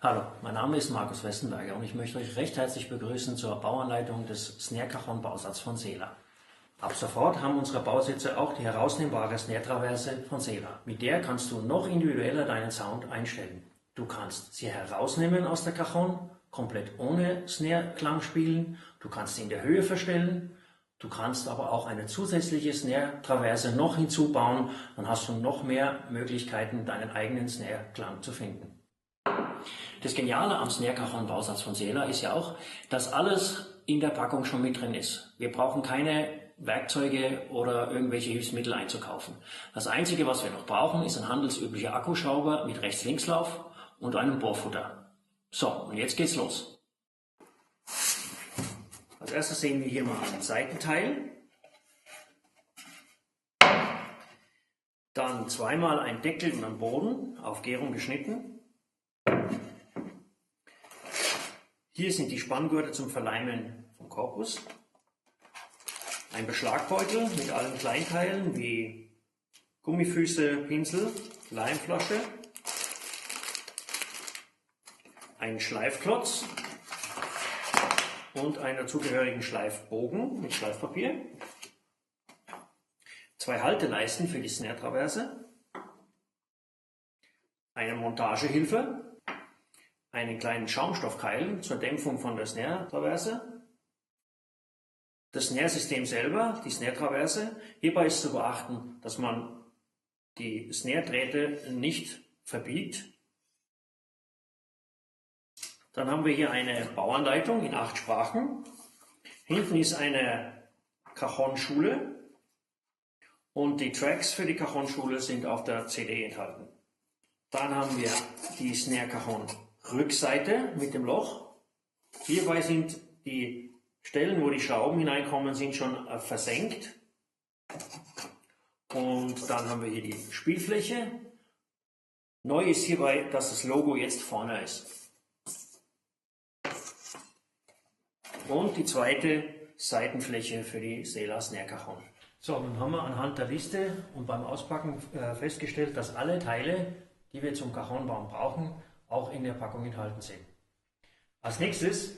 Hallo, mein Name ist Markus Westenberger und ich möchte euch recht herzlich begrüßen zur Bauanleitung des Snare-Cajon-Bausatz von Sela. Ab sofort haben unsere Bausitze auch die herausnehmbare Snare-Traverse von Sela. Mit der kannst du noch individueller deinen Sound einstellen. Du kannst sie herausnehmen aus der Cajon, komplett ohne Snare-Klang spielen, du kannst sie in der Höhe verstellen, du kannst aber auch eine zusätzliche Snare-Traverse noch hinzubauen, dann hast du noch mehr Möglichkeiten, deinen eigenen Snare-Klang zu finden. Das Geniale am Snare-Cajon-Bausatz von Sela ist ja auch, dass alles in der Packung schon mit drin ist. Wir brauchen keine Werkzeuge oder irgendwelche Hilfsmittel einzukaufen. Das Einzige, was wir noch brauchen, ist ein handelsüblicher Akkuschrauber mit Rechts-Links-Lauf und einem Bohrfutter. So, und jetzt geht's los. Als erstes sehen wir hier mal ein Seitenteil. Dann zweimal ein Deckel und ein Boden auf Gärung geschnitten. Hier sind die Spanngurte zum Verleimen vom Korpus. Ein Beschlagbeutel mit allen Kleinteilen wie Gummifüße, Pinsel, Leimflasche. Ein Schleifklotz und einen dazugehörigen Schleifbogen mit Schleifpapier. Zwei Halteleisten für die Snare-Traverse. Eine Montagehilfe. Einen kleinen Schaumstoffkeil zur Dämpfung von der Snare-Traverse. Das Snare-System selber, die Snare-Traverse. Hierbei ist zu beachten, dass man die Snare-Drähte nicht verbiegt. Dann haben wir hier eine Bauanleitung in 8 Sprachen. Hinten ist eine Cajon-Schule und die Tracks für die Cajon-Schule sind auf der CD enthalten. Dann haben wir die Snare-Cajon Rückseite mit dem Loch. Hierbei sind die Stellen, wo die Schrauben hineinkommen, sind schon versenkt. Und dann haben wir hier die Spielfläche. Neu ist hierbei, dass das Logo jetzt vorne ist. Und die zweite Seitenfläche für die Sela Snare-Cajon. So, nun haben wir anhand der Liste und beim Auspacken festgestellt, dass alle Teile, die wir zum Cajonbauen brauchen, auch in der Packung enthalten sind. Als nächstes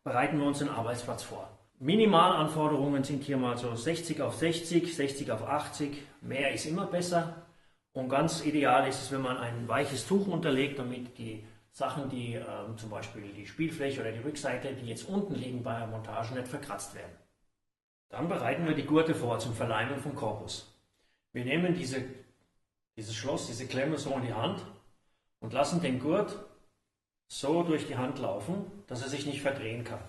bereiten wir uns den Arbeitsplatz vor. Minimalanforderungen sind hier mal so 60 auf 60, 60 auf 80. Mehr ist immer besser. Und ganz ideal ist es, wenn man ein weiches Tuch unterlegt, damit die Sachen, die zum Beispiel die Spielfläche oder die Rückseite, die jetzt unten liegen bei der Montage, nicht verkratzt werden. Dann bereiten wir die Gurte vor zum Verleimen vom Korpus. Wir nehmen dieses Schloss, diese Klemme so in die Hand und lassen den Gurt so durch die Hand laufen, dass er sich nicht verdrehen kann.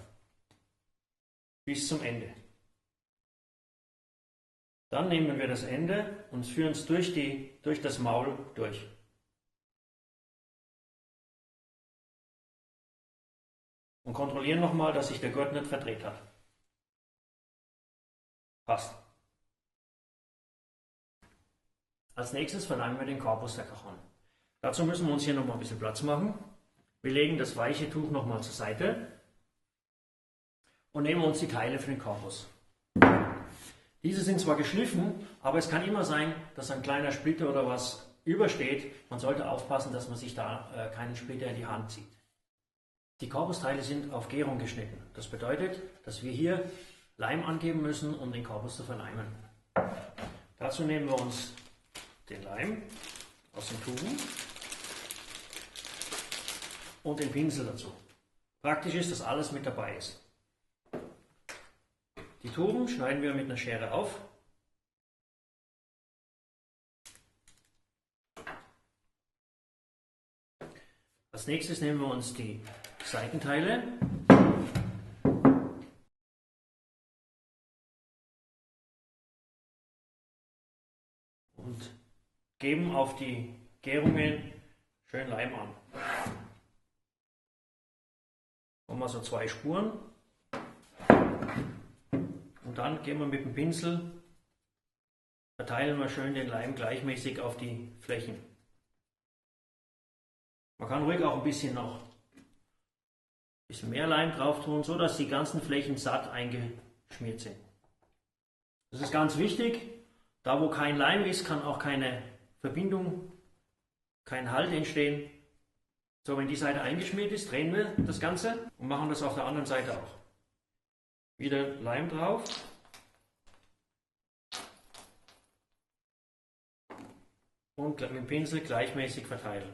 Bis zum Ende. Dann nehmen wir das Ende und führen es durch das Maul durch. Und kontrollieren nochmal, dass sich der Gurt nicht verdreht hat. Passt. Als nächstes verleimen wir den Korpus der Cajon. Dazu müssen wir uns hier nochmal ein bisschen Platz machen. Wir legen das weiche Tuch nochmal zur Seite und nehmen uns die Teile für den Korpus. Diese sind zwar geschliffen, aber es kann immer sein, dass ein kleiner Splitter oder was übersteht. Man sollte aufpassen, dass man sich da keinen Splitter in die Hand zieht. Die Korpusteile sind auf Gärung geschnitten. Das bedeutet, dass wir hier Leim angeben müssen, um den Korpus zu verleimen. Dazu nehmen wir uns den Leim aus den Tuben und den Pinsel dazu. Praktisch ist, dass alles mit dabei ist. Die Tuben schneiden wir mit einer Schere auf. Als nächstes nehmen wir uns die Seitenteile und geben auf die Gärungen schön Leim an. Machen wir so 2 Spuren und dann gehen wir mit dem Pinsel, verteilen wir schön den Leim gleichmäßig auf die Flächen. Man kann ruhig auch ein bisschen mehr Leim drauf tun, so dass die ganzen Flächen satt eingeschmiert sind. Das ist ganz wichtig. Da wo kein Leim ist, kann auch keine Verbindung, kein Halt entstehen. So, wenn die Seite eingeschmiert ist, drehen wir das Ganze und machen das auf der anderen Seite auch. Wieder Leim drauf. Und mit dem Pinsel gleichmäßig verteilen.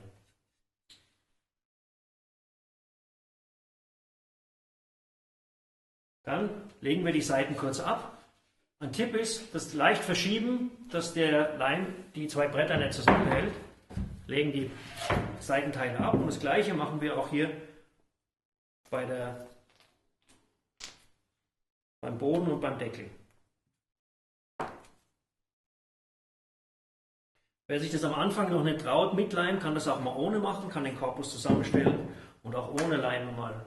Dann legen wir die Seiten kurz ab. Ein Tipp ist, das leicht verschieben, dass der Leim die zwei Bretter nicht zusammenhält. Legen die Seitenteile ab und das gleiche machen wir auch hier beim Boden und beim Deckel. Wer sich das am Anfang noch nicht traut mit Leim, kann das auch mal ohne machen, kann den Korpus zusammenstellen und auch ohne Leim mal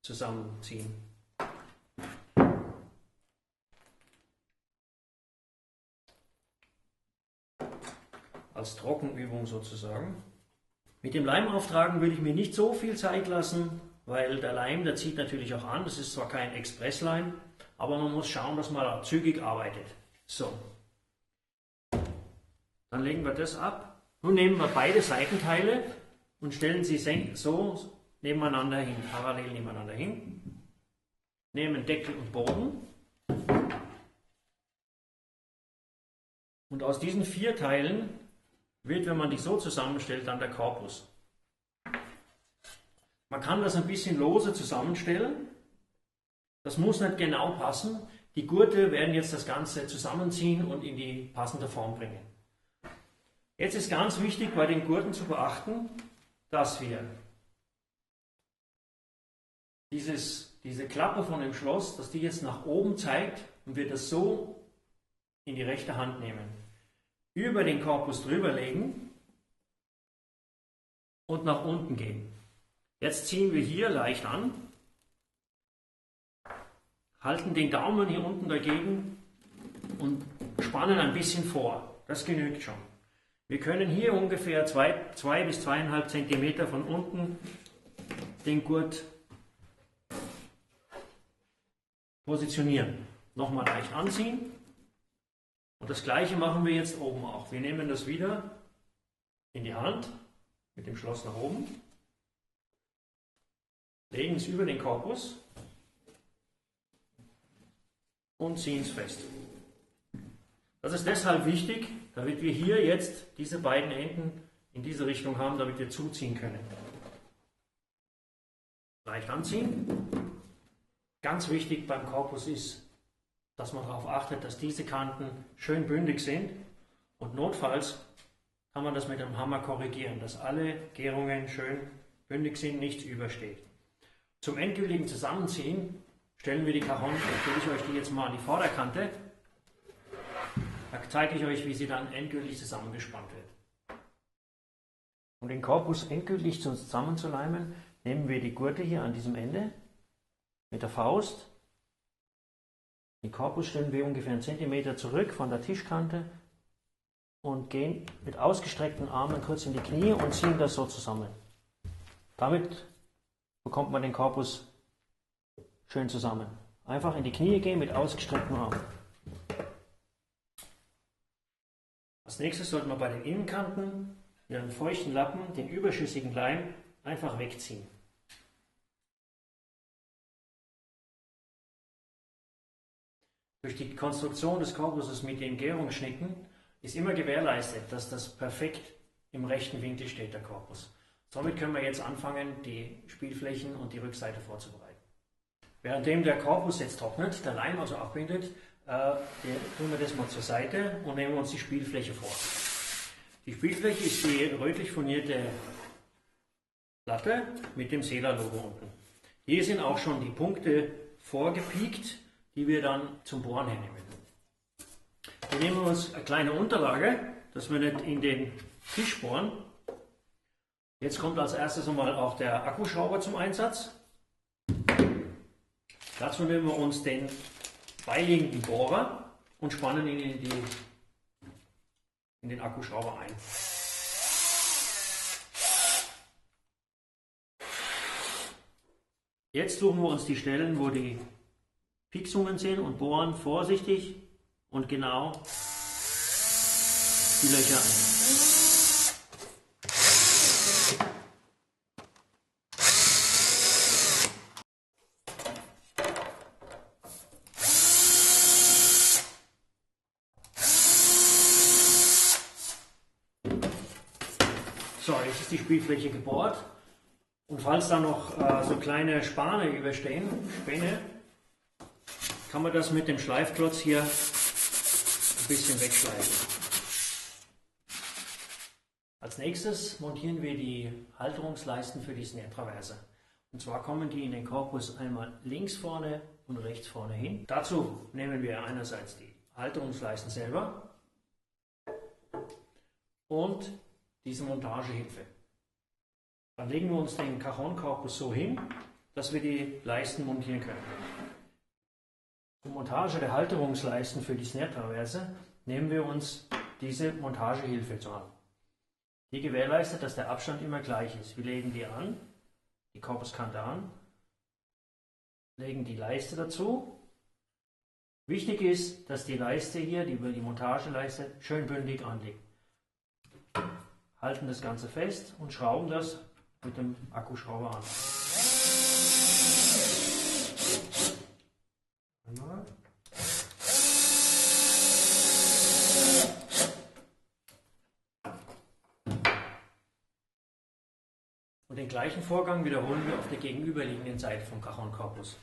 zusammenziehen. Als Trockenübung sozusagen. Mit dem Leim auftragen würde ich mir nicht so viel Zeit lassen, weil der Leim, der zieht natürlich auch an. Das ist zwar kein Expressleim, aber man muss schauen, dass man auch zügig arbeitet. So. Dann legen wir das ab. Nun nehmen wir beide Seitenteile und stellen sie so nebeneinander hin, parallel nebeneinander hin. Nehmen Deckel und Boden. Und aus diesen 4 Teilen wird, wenn man die so zusammenstellt, dann der Korpus. Man kann das ein bisschen lose zusammenstellen. Das muss nicht genau passen. Die Gurte werden jetzt das Ganze zusammenziehen und in die passende Form bringen. Jetzt ist ganz wichtig bei den Gurten zu beachten, dass wir diese Klappe von dem Schloss, dass die jetzt nach oben zeigt und wir das so in die rechte Hand nehmen. Über den Korpus drüber legen und nach unten gehen. Jetzt ziehen wir hier leicht an, halten den Daumen hier unten dagegen und spannen ein bisschen vor. Das genügt schon. Wir können hier ungefähr 2 bis 2,5 cm von unten den Gurt positionieren. Nochmal leicht anziehen. Und das gleiche machen wir jetzt oben auch. Wir nehmen das wieder in die Hand mit dem Schloss nach oben, legen es über den Korpus und ziehen es fest. Das ist deshalb wichtig, damit wir hier jetzt diese beiden Enden in diese Richtung haben, damit wir zuziehen können. Leicht anziehen. Ganz wichtig beim Korpus ist, dass man darauf achtet, dass diese Kanten schön bündig sind und notfalls kann man das mit einem Hammer korrigieren, dass alle Gärungen schön bündig sind, nichts übersteht. Zum endgültigen Zusammenziehen stellen wir die Cajon, stelle ich euch die jetzt mal an die Vorderkante, da zeige ich euch, wie sie dann endgültig zusammengespannt wird. Um den Korpus endgültig zusammenzuleimen, nehmen wir die Gurte hier an diesem Ende mit der Faust. Den Korpus stellen wir ungefähr 1 cm zurück von der Tischkante und gehen mit ausgestreckten Armen kurz in die Knie und ziehen das so zusammen. Damit bekommt man den Korpus schön zusammen. Einfach in die Knie gehen mit ausgestreckten Armen. Als nächstes sollte man bei den Innenkanten mit einem feuchten Lappen den überschüssigen Leim einfach wegziehen. Durch die Konstruktion des Korpuses mit den Gärungsschnitten ist immer gewährleistet, dass das perfekt im rechten Winkel steht, der Korpus. Somit können wir jetzt anfangen, die Spielflächen und die Rückseite vorzubereiten. Währenddem der Korpus jetzt trocknet, der Leim also abbindet, tun wir das mal zur Seite und nehmen uns die Spielfläche vor. Die Spielfläche ist die rötlich furnierte Platte mit dem Sela-Logo unten. Hier sind auch schon die Punkte vorgepiekt, die wir dann zum Bohren hernehmen. Wir nehmen uns eine kleine Unterlage, dass wir nicht in den Tisch bohren. Jetzt kommt als erstes einmal auch der Akkuschrauber zum Einsatz. Dazu nehmen wir uns den beiliegenden Bohrer und spannen ihn in den Akkuschrauber ein. Jetzt suchen wir uns die Stellen, wo die Pieksungen sind und bohren vorsichtig und genau die Löcher ein. So, jetzt ist die Spielfläche gebohrt. Und falls da noch so kleine Späne überstehen, kann man das mit dem Schleifklotz hier ein bisschen wegschleifen. Als nächstes montieren wir die Halterungsleisten für die Snare-Traverse. Und zwar kommen die in den Korpus einmal links vorne und rechts vorne hin. Dazu nehmen wir einerseits die Halterungsleisten selber und diese Montagehilfe. Dann legen wir uns den Cajon-Korpus so hin, dass wir die Leisten montieren können. Zur Montage der Halterungsleisten für die Snare-Traverse nehmen wir uns diese Montagehilfe zur Hand. Die gewährleistet, dass der Abstand immer gleich ist. Wir legen die an, die Korpuskante an, legen die Leiste dazu. Wichtig ist, dass die Leiste hier, die Montageleiste, schön bündig anliegt. Halten das Ganze fest und schrauben das mit dem Akkuschrauber an. Einmal. Und den gleichen Vorgang wiederholen wir auf der gegenüberliegenden Seite vom Cajon-Korpus.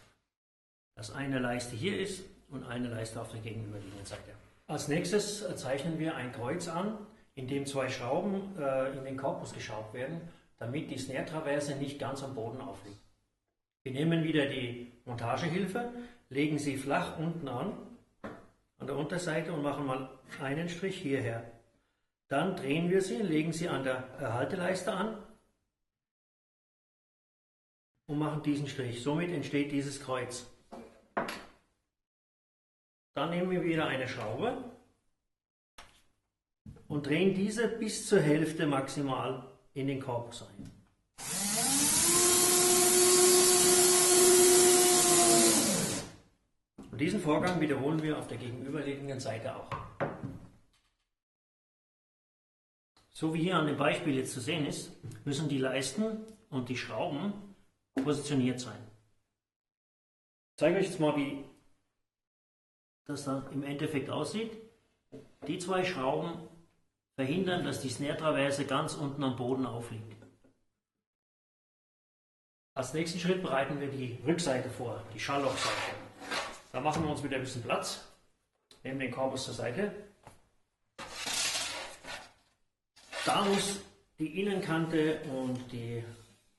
Dass eine Leiste hier ist und eine Leiste auf der gegenüberliegenden Seite. Als nächstes zeichnen wir ein Kreuz an, in dem zwei Schrauben in den Korpus geschraubt werden, damit die Snare-Traverse nicht ganz am Boden aufliegt. Wir nehmen wieder die Montagehilfe, legen sie flach unten an der Unterseite und machen mal einen Strich hierher. Dann drehen wir sie, legen sie an der Halteleiste an und machen diesen Strich. Somit entsteht dieses Kreuz. Dann nehmen wir wieder eine Schraube und drehen diese bis zur Hälfte maximal in den Korpus ein. Und diesen Vorgang wiederholen wir auf der gegenüberliegenden Seite auch. So wie hier an dem Beispiel jetzt zu sehen ist, müssen die Leisten und die Schrauben positioniert sein. Ich zeige euch jetzt mal, wie das dann im Endeffekt aussieht. Die zwei Schrauben verhindern, dass die Snare-Traverse ganz unten am Boden aufliegt. Als nächsten Schritt bereiten wir die Rückseite vor, die Schalllochseite. Da machen wir uns wieder ein bisschen Platz, nehmen den Korpus zur Seite. Da muss die Innenkante und die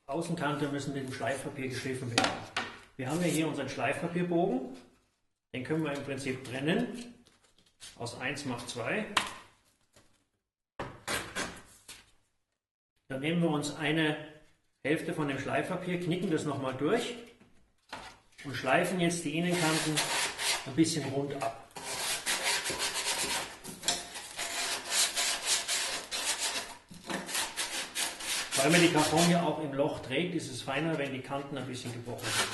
Außenkante müssen mit dem Schleifpapier geschliffen werden. Wir haben ja hier unseren Schleifpapierbogen, den können wir im Prinzip trennen, aus 1 macht 2. Dann nehmen wir uns eine Hälfte von dem Schleifpapier, knicken das nochmal durch und schleifen jetzt die Innenkanten ein bisschen rund ab. Weil man die Cajon hier auch im Loch trägt, ist es feiner, wenn die Kanten ein bisschen gebrochen sind.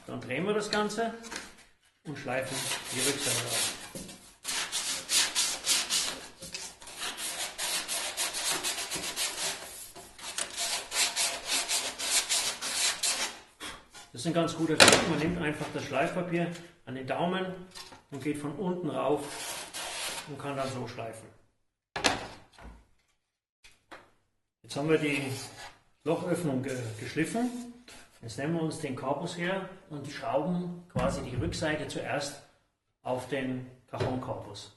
Dann drehen wir das Ganze und schleifen die Rückseite auf. Das ist ein ganz guter Trick. Man nimmt einfach das Schleifpapier an den Daumen und geht von unten rauf und kann dann so schleifen. Jetzt haben wir die Lochöffnung geschliffen. Jetzt nehmen wir uns den Korpus her und schrauben quasi die Rückseite zuerst auf den Cajon-Korpus.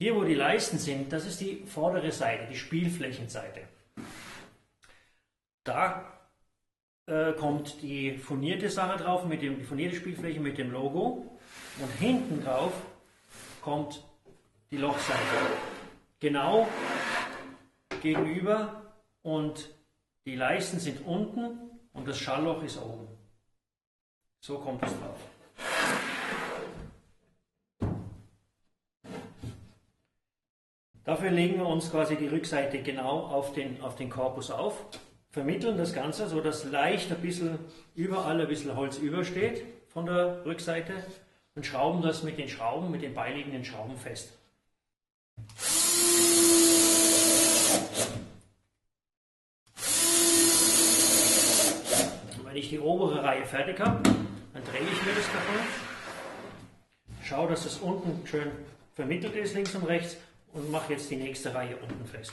Hier, wo die Leisten sind, das ist die vordere Seite, die Spielflächenseite. Da kommt die furnierte Sache drauf, die furnierte Spielfläche mit dem Logo, und hinten drauf kommt die Lochseite. Genau gegenüber, und die Leisten sind unten und das Schallloch ist oben. So kommt es drauf. Dafür legen wir uns quasi die Rückseite genau auf den Korpus auf, vermitteln das Ganze, so dass leicht ein bisschen überall ein bisschen Holz übersteht von der Rückseite, und schrauben das mit den beiliegenden Schrauben fest. Und wenn ich die obere Reihe fertig habe, dann drehe ich mir das Cajon, schaue, dass das unten schön vermittelt ist, links und rechts, und mache jetzt die nächste Reihe unten fest.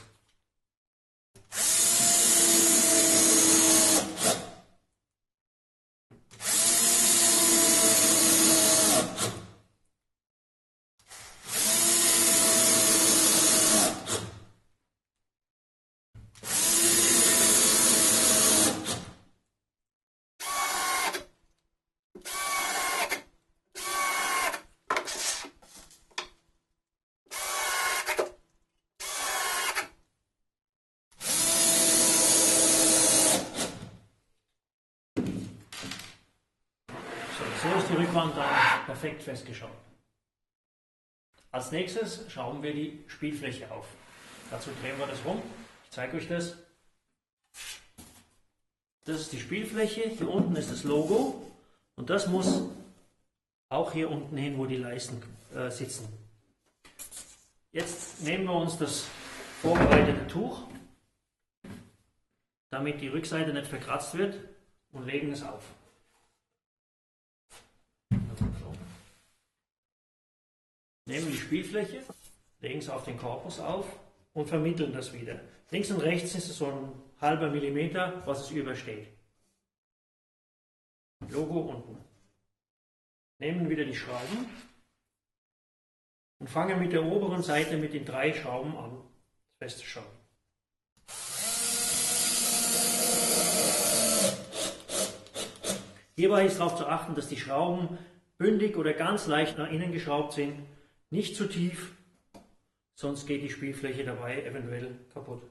So ist die Rückwand dann perfekt festgeschraubt. Als nächstes schrauben wir die Spielfläche auf. Dazu drehen wir das rum. Ich zeige euch das. Das ist die Spielfläche. Hier unten ist das Logo. Und das muss auch hier unten hin, wo die Leisten sitzen. Jetzt nehmen wir uns das vorbereitete Tuch, damit die Rückseite nicht verkratzt wird, und legen es auf. Nehmen die Spielfläche, legen es auf den Korpus auf und vermitteln das wieder. Links und rechts ist es so ein halber Millimeter, was es übersteht. Logo unten. Nehmen wieder die Schrauben und fangen mit der oberen Seite mit den 3 Schrauben an, festzuschrauben. Hierbei ist darauf zu achten, dass die Schrauben bündig oder ganz leicht nach innen geschraubt sind. Nicht zu tief, sonst geht die Spielfläche dabei eventuell kaputt.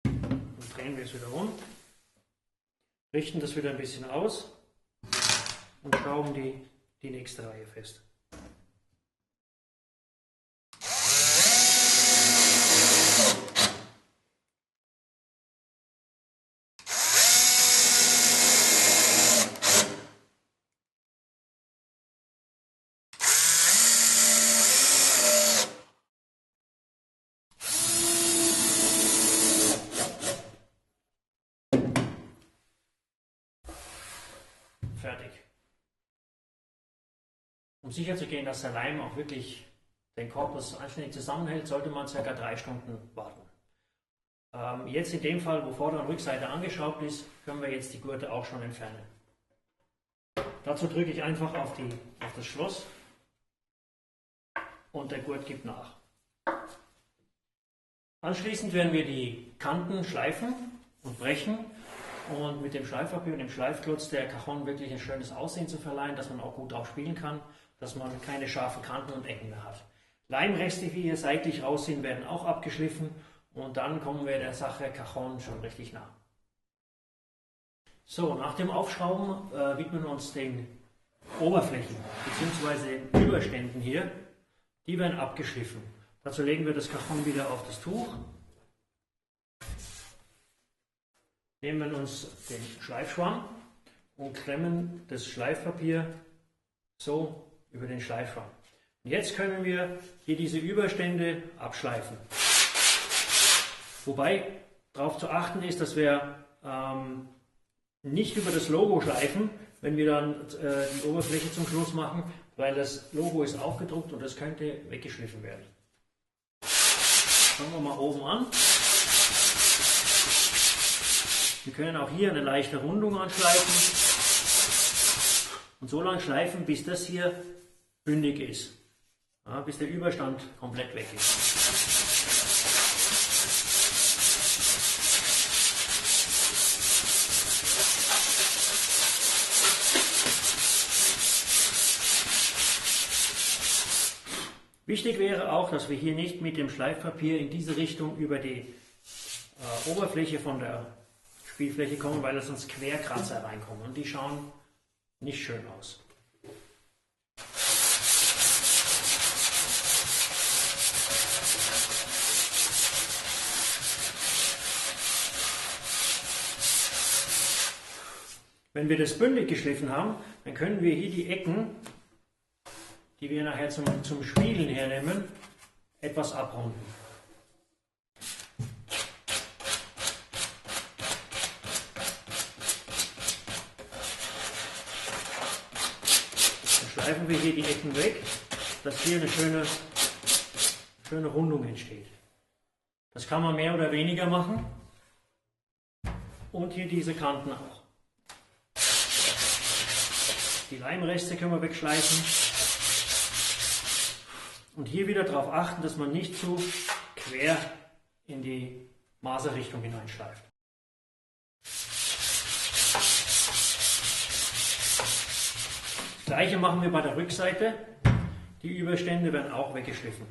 Dann drehen wir es wieder um, richten das wieder ein bisschen aus und schrauben die nächste Reihe fest. Fertig. Um sicher zu gehen, dass der Leim auch wirklich den Korpus anständig zusammenhält, sollte man ca. 3 Stunden warten. Jetzt in dem Fall, wo Vorder- und Rückseite angeschraubt ist, können wir jetzt die Gurte auch schon entfernen. Dazu drücke ich einfach auf das Schloss und der Gurt gibt nach. Anschließend werden wir die Kanten schleifen und brechen und mit dem Schleifpapier und dem Schleifklotz der Cajon wirklich ein schönes Aussehen zu verleihen, dass man auch gut drauf spielen kann, dass man keine scharfen Kanten und Ecken mehr hat. Leimreste, die hier seitlich raussehen, werden auch abgeschliffen und dann kommen wir der Sache Cajon schon richtig nah. So, nach dem Aufschrauben widmen wir uns den Oberflächen bzw. Überständen hier. Die werden abgeschliffen. Dazu legen wir das Cajon wieder auf das Tuch. Nehmen uns den Schleifschwamm und klemmen das Schleifpapier so über den Schleifschwamm. Und jetzt können wir hier diese Überstände abschleifen. Wobei darauf zu achten ist, dass wir nicht über das Logo schleifen, wenn wir dann die Oberfläche zum Schluss machen, weil das Logo ist aufgedruckt und das könnte weggeschliffen werden. Fangen wir mal oben an. Wir können auch hier eine leichte Rundung anschleifen und so lange schleifen, bis das hier bündig ist, ja, bis der Überstand komplett weg ist. Wichtig wäre auch, dass wir hier nicht mit dem Schleifpapier in diese Richtung über die Oberfläche von der Spielfläche kommen, weil da sonst Querkratzer reinkommen und die schauen nicht schön aus. Wenn wir das bündig geschliffen haben, dann können wir hier die Ecken, die wir nachher zum Spielen hernehmen, etwas abrunden. schleifen wir hier die Ecken weg, dass hier eine schöne Rundung entsteht. Das kann man mehr oder weniger machen. Und hier diese Kanten auch. Die Leimreste können wir wegschleifen. Und hier wieder darauf achten, dass man nicht zu quer in die Maserrichtung hineinschleift. Das gleiche machen wir bei der Rückseite. Die Überstände werden auch weggeschliffen.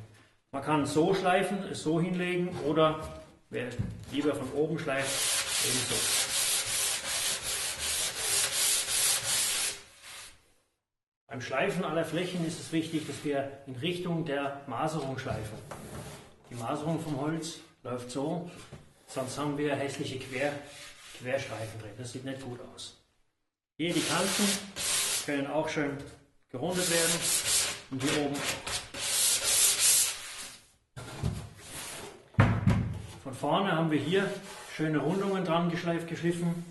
Man kann es so schleifen, es so hinlegen oder wer lieber von oben schleift, ebenso. Beim Schleifen aller Flächen ist es wichtig, dass wir in Richtung der Maserung schleifen. Die Maserung vom Holz läuft so, sonst haben wir hässliche Querstreifen drin. Das sieht nicht gut aus. Hier die Kanten können auch schön gerundet werden und hier oben auch. Von vorne haben wir hier schöne Rundungen dran geschliffen,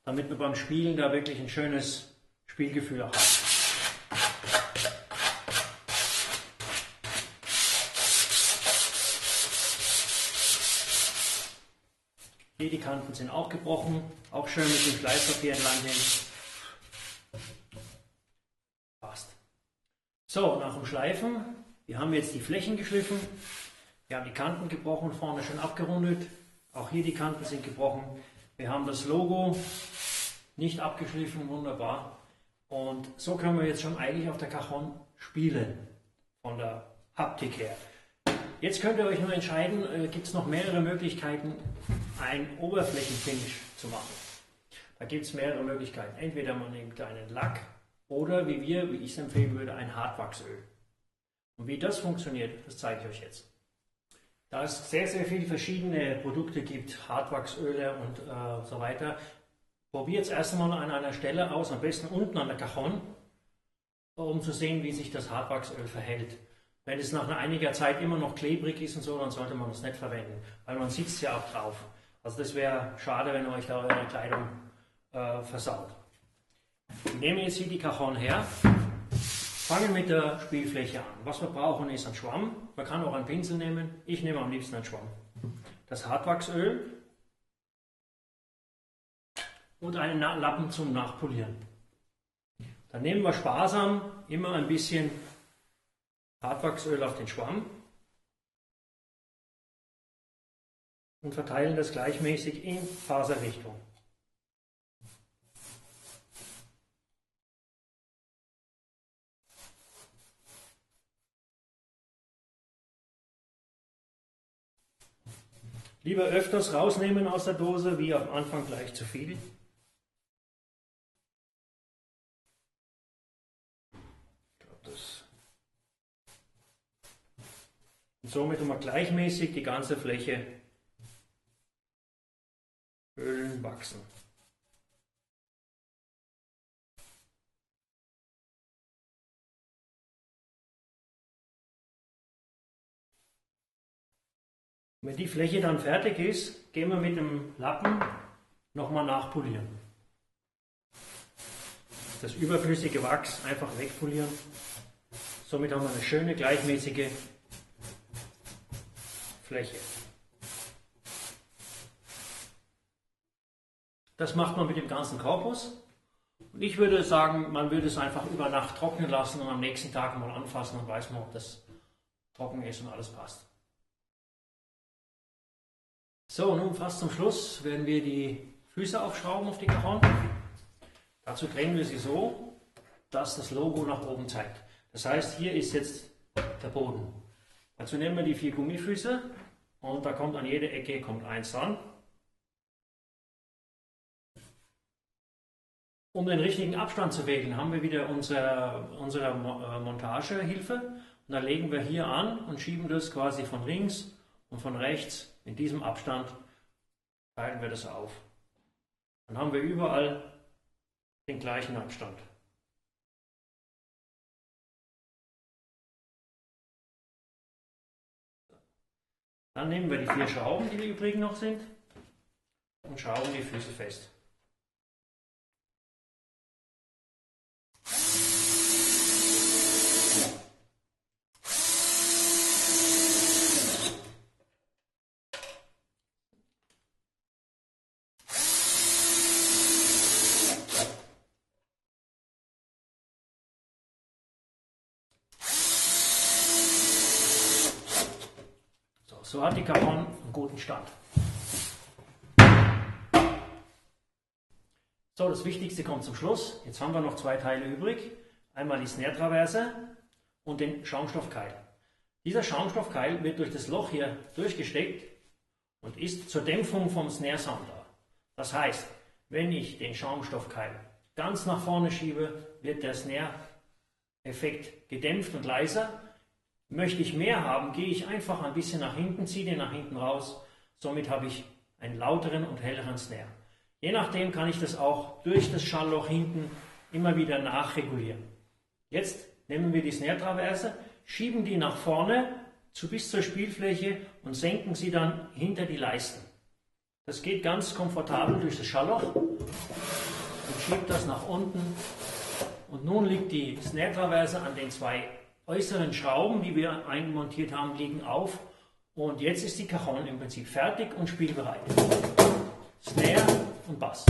damit wir beim Spielen da wirklich ein schönes Spielgefühl auch haben. Hier die Kanten sind auch gebrochen, auch schön mit dem Schleifpapier entlang hin. Passt. So, nach dem Schleifen, wir haben jetzt die Flächen geschliffen, wir haben die Kanten gebrochen, vorne schön abgerundet, auch hier die Kanten sind gebrochen. Wir haben das Logo nicht abgeschliffen, wunderbar. Und so können wir jetzt schon eigentlich auf der Cajon spielen, von der Haptik her. Jetzt könnt ihr euch nur entscheiden, gibt es noch mehrere Möglichkeiten, ein Oberflächenfinish zu machen. Da gibt es mehrere Möglichkeiten. Entweder man nimmt einen Lack oder wie ich es empfehlen würde, ein Hartwachsöl. Und wie das funktioniert, das zeige ich euch jetzt. Da es sehr, sehr viele verschiedene Produkte gibt, Hartwachsöle und so weiter, probiert es erst einmal an einer Stelle aus, am besten unten an der Cajon, um zu sehen, wie sich das Hartwachsöl verhält. Wenn es nach einiger Zeit immer noch klebrig ist und so, dann sollte man es nicht verwenden, weil man sitzt ja auch drauf. Also das wäre schade, wenn euch da eure Kleidung versaut. Ich nehme jetzt hier die Cajon her, fange mit der Spielfläche an. Was wir brauchen ist ein Schwamm, man kann auch einen Pinsel nehmen, ich nehme am liebsten einen Schwamm. Das Hartwachsöl und einen Lappen zum Nachpolieren. Dann nehmen wir sparsam immer ein bisschen Hartwachsöl auf den Schwamm und verteilen das gleichmäßig in Faserrichtung. Lieber öfters rausnehmen aus der Dose, wie am Anfang gleich zu viel. Und somit haben wir gleichmäßig die ganze Fläche Ölen wachsen. Wenn die Fläche dann fertig ist, gehen wir mit dem Lappen nochmal nachpolieren. Das überflüssige Wachs einfach wegpolieren. Somit haben wir eine schöne gleichmäßige Fläche. Das macht man mit dem ganzen Korpus. Und ich würde sagen, man würde es einfach über Nacht trocknen lassen und am nächsten Tag mal anfassen und weiß man, ob das trocken ist und alles passt. So, nun fast zum Schluss werden wir die Füße aufschrauben auf die Cajon. Dazu drehen wir sie so, dass das Logo nach oben zeigt. Das heißt, hier ist jetzt der Boden. Dazu nehmen wir die 4 Gummifüße und da kommt an jede Ecke eins dran. Um den richtigen Abstand zu wählen, haben wir wieder unsere Montagehilfe. Und da legen wir hier an und schieben das quasi von links und von rechts in diesem Abstand, teilen wir das auf. Dann haben wir überall den gleichen Abstand. Dann nehmen wir die 4 Schrauben, die übrig noch sind, und schrauben die Füße fest. So hat die Cajon einen guten Stand. So, das Wichtigste kommt zum Schluss. Jetzt haben wir noch zwei Teile übrig. Einmal die Snare-Traverse und den Schaumstoffkeil. Dieser Schaumstoffkeil wird durch das Loch hier durchgesteckt und ist zur Dämpfung vom Snare-Sound da. Das heißt, wenn ich den Schaumstoffkeil ganz nach vorne schiebe, wird der Snare-Effekt gedämpft und leiser. Möchte ich mehr haben, gehe ich einfach ein bisschen nach hinten, ziehe den nach hinten raus. Somit habe ich einen lauteren und helleren Snare. Je nachdem kann ich das auch durch das Schallloch hinten immer wieder nachregulieren. Jetzt nehmen wir die Snare-Traverse, schieben die nach vorne bis zur Spielfläche und senken sie dann hinter die Leisten. Das geht ganz komfortabel durch das Schallloch und schiebt das nach unten. Und nun liegt die Snare-Traverse an den zwei äußeren Schrauben, die wir einmontiert haben, liegen auf. Und jetzt ist die Cajon im Prinzip fertig und spielbereit. Snare und Bass.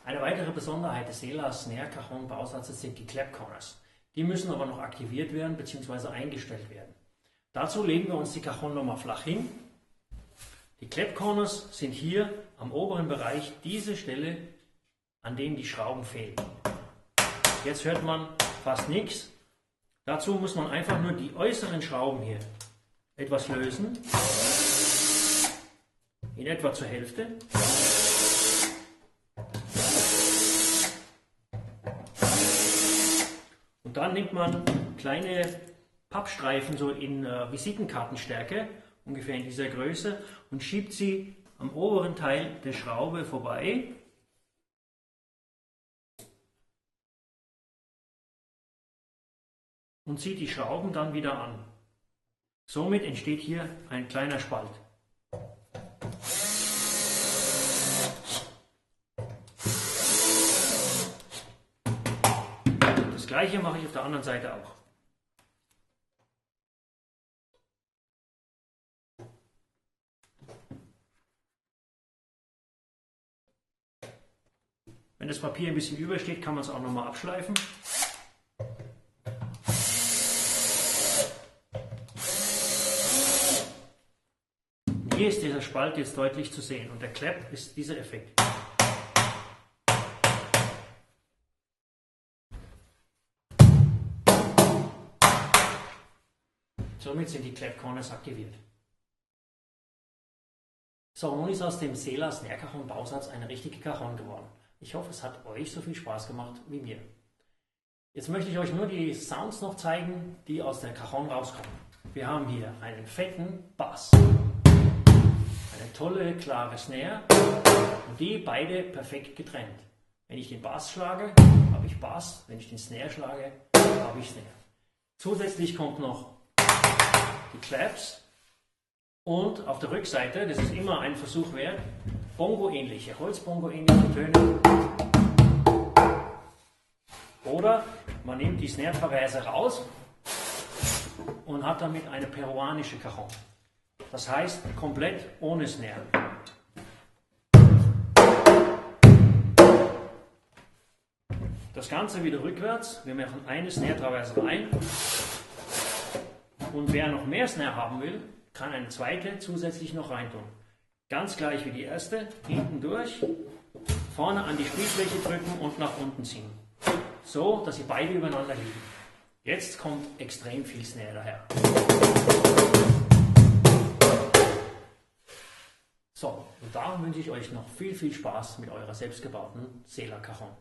Eine weitere Besonderheit des Sela Snare Cajon Bausatzes sind die Clap Corners. Die müssen aber noch aktiviert werden bzw. eingestellt werden. Dazu legen wir uns die Cajon nochmal flach hin. Die Clap Corners sind hier am oberen Bereich diese Stelle, an dem die Schrauben fehlen. Jetzt hört man fast nichts. Dazu muss man einfach nur die äußeren Schrauben hier etwas lösen. In etwa zur Hälfte. Und dann nimmt man kleine Pappstreifen so in Visitenkartenstärke, ungefähr in dieser Größe, und schiebt sie am oberen Teil der Schraube vorbei. Und zieht die Schrauben dann wieder an. Somit entsteht hier ein kleiner Spalt. Das gleiche mache ich auf der anderen Seite auch. Wenn das Papier ein bisschen übersteht, kann man es auch nochmal abschleifen. Hier ist dieser Spalt jetzt deutlich zu sehen und der Clap ist dieser Effekt. Somit sind die Clap Corners aktiviert. So, nun ist aus dem Sela Snare Cajon Bausatz eine richtige Cajon geworden. Ich hoffe, es hat euch so viel Spaß gemacht wie mir. Jetzt möchte ich euch nur die Sounds noch zeigen, die aus der Cajon rauskommen. Wir haben hier einen fetten Bass, eine tolle, klare Snare und die beide perfekt getrennt. Wenn ich den Bass schlage, habe ich Bass, wenn ich den Snare schlage, habe ich Snare. Zusätzlich kommt noch die Claps und auf der Rückseite, das ist immer ein Versuch wert, Bongo-ähnliche, Holzbongo-ähnliche Töne. Oder man nimmt die Snare-Traverse raus und hat damit eine peruanische Cajon. Das heißt komplett ohne Snare. Das Ganze wieder rückwärts. Wir machen eine Snare-Traverse rein. Und wer noch mehr Snare haben will, kann eine zweite zusätzlich noch reintun. Ganz gleich wie die erste, hinten durch, vorne an die Spielfläche drücken und nach unten ziehen. So, dass sie beide übereinander liegen. Jetzt kommt extrem viel Snare daher. So, und da wünsche ich euch noch viel Spaß mit eurer selbstgebauten Sela Cajon.